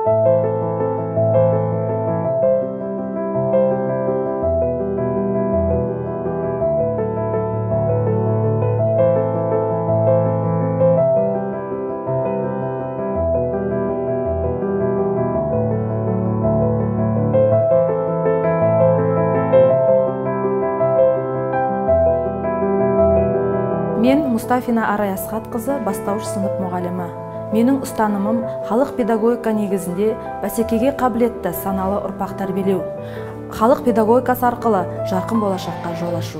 Мен Мустафина Арай Асхатқызы, бастауыш сынып мұғалімі. Менің ұстанымым халық педагогика негізінде бәсекеге қабілетті саналы ұрпақ тәрбиелеу. Халық педагогикасы арқылы жарқын болашаққа жол ашу.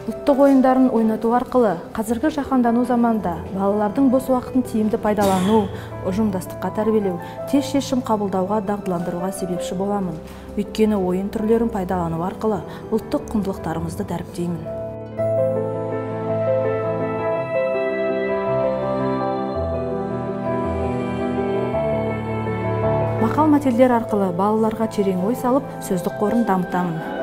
Ұлттық ойындарын ойнату арқылы қазіргі жаһандану заманда балалардың бос уақытын тиімді пайдалану, ұжымдастыққа тәрбиелеу, тез шешім қабылдауға дағдыландыруға себепші боламын. Өйткені ойын түрлерін пайдалану арқылы ұлттық құндылықтарымызды дәріптеймін. Мақал-мәтелдер арқылы балаларға терең ой салып, сөздік қорын дамытамын.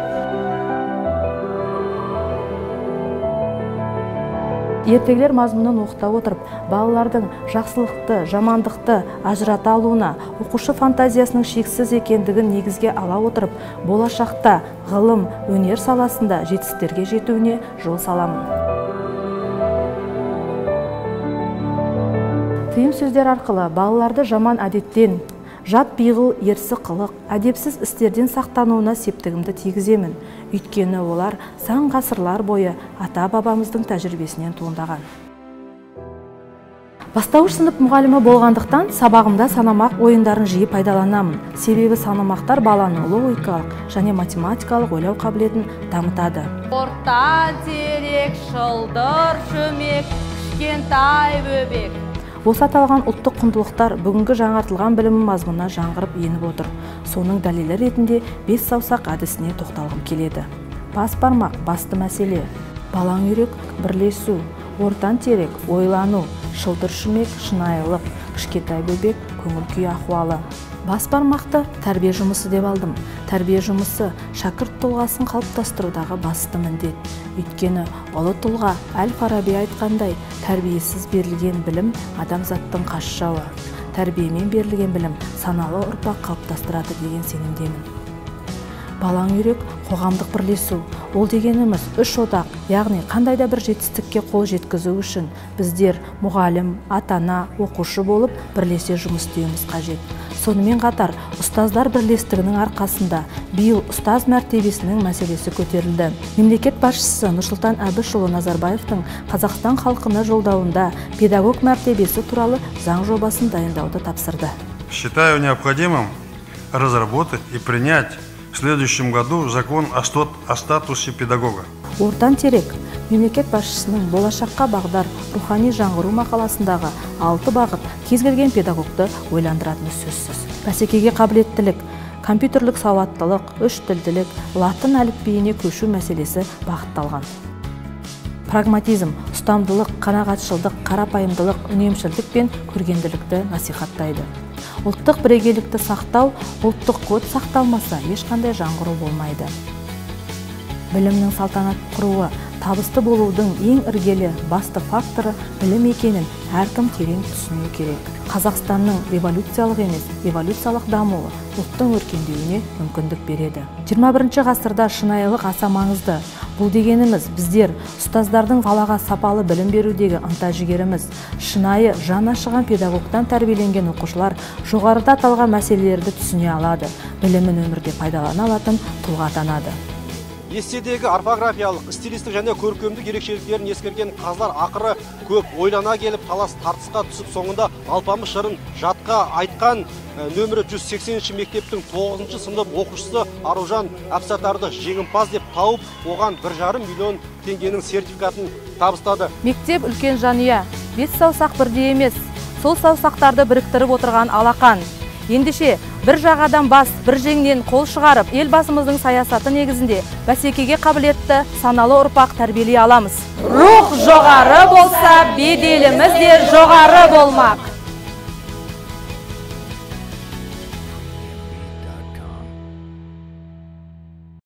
Ертегілер мазмұнын оқыта отырып, балалардың жақсылықты, жамандықты ажырата алуына, оқушы фантазиясының шексіз екендігін негізге ала отырып, болашақта ғылым, өнер саласында жетістіктерге жетуіне жол саламын. Тыйым сөздер арқылы балаларды жаман әдеттен, жат пиғыл ерсі қылық, әдепсіз істерден сақтануына септігімді тигіземін. Өйткені олар сан ғасырлар бойы ата-бабамыздың тәжірибесінен туындаған. Бастауыш сынып мұғалімі болғандықтан сабағымда санамақ ойындарын жиі пайдаланамын. Себебі санамақтар баланың логикалық және математикалық ойлау қабілетін дамытады. Орта терек, шылдыр шөмек, кішкентай бөбек. Осы аталған ұлттық құндылықтар бүгінгі жаңартылған білім мазмұнына жаңғырып еніп отыр. Соның дәлелі ретінде 5 саусақ әдісіне тоқталғым келеді. Бас бармақ басты мәселе, балаң үйрек бірлесу, ортан терек ойлану, шылдыр шүмек шынайылық, кішкентай бөбек көңіл күй ахуалы. Бас бармақты тәрбие жұмысы деп алдым. Тәрбие жұмысы шәкірт тұлғасын қалыптастырудағы басты міндет. Өйткені ұлы тұлға Әл-Фараби айтқандай, тәрбиесіз берілген білім адамзаттың қас жауы. Тәрбиемен берілген білім саналы ұрпақ қалыптастырады деген сенімдемін. Балаң үйрек қоғамдық бірлесу. Ол дегеніміз үш одақ, яғни қандай да бір жетістікке қол жеткізу үшін біздер мұғалім, ата-ана, оқушы болып бірлесе жұмыс істеуіміз қажет. Сонымен қатар, ұстаздар бірлестігінің арқасында биыл ұстаз мәртебесінің мәселесі көтерілді. Мемлекет басшысы Нұрсұлтан Әбішұлы Назарбаевтың Қазақстан халқына жолдауында педагог мәртебесі туралы заң жобасын дайындауды тапсырды. Считаю необходимым разработать и принять в следующем году закон о статусе педагога. Ортан терек мемлекет басшысының болашаққа бағдар рухани жаңғыру мақаласындағы 6 бағыт кез келген педагогты ойландыратыны сөзсіз. Бәсекеге қабілеттілік, компьютерлік сауаттылық, үш тілділік, латын әліпбиіне көшу мәселесі бағытталған. Прагматизм, ұстамдылық, қанағатшылдық, қарапайымдылық, үнемшілдік пен көргенділікті насихаттайды. Ұлттық бірегейлікті сақтау, ұлттық код сақталмаса, ешқандай жаңғыру болмайды. Білімнің салтанат құруы, табысты болудың ең іргелі басты факторы білім екенін әркім терең түсіну керек. Қазақстанның революциялық емес, эволюциялық дамуы ұлттың өркендеуіне мүмкіндік береді. 21 ғасырда шынайылық аса маңызды. Бұл дегеніміз біздер ұстаздардың балаға сапалы білім берудегі ынта-жігеріміз. Шынайы, жан ашыған педагогтан тәрбиеленген оқушылар жоғарыда аталған мәселелерді түсіне алады. Білімін өмірде пайдалана алатын тұлға атанады. Естедегі орфографиялық, стилистік және көркемдік ерекшеліктерін ескерген қаздар ақыры көп ойлана келіп талас тартысқа түсіп соңында Алпамыс жырын жатқа айтқан нөмірі 180-ші мектептің 9-шы сынып оқушысы Аружан Әбсатарды жеңімпаз деп тауып, оған 1,5 миллион теңгенің сертификатын табыстады. Мектеп үлкен жанұя, 5 саусақ бірдей емес, сол саусақтарды біріктіріп отырған алақан. Ендеше бір жағадан бас, бір жеңнен қол шығарып, елбасымыздың саясаты негізінде бәсекеге қабілетті саналы ұрпақ тәрбиелей аламыз. Рух жоғары болса, беделіміз де жоғары болмақ.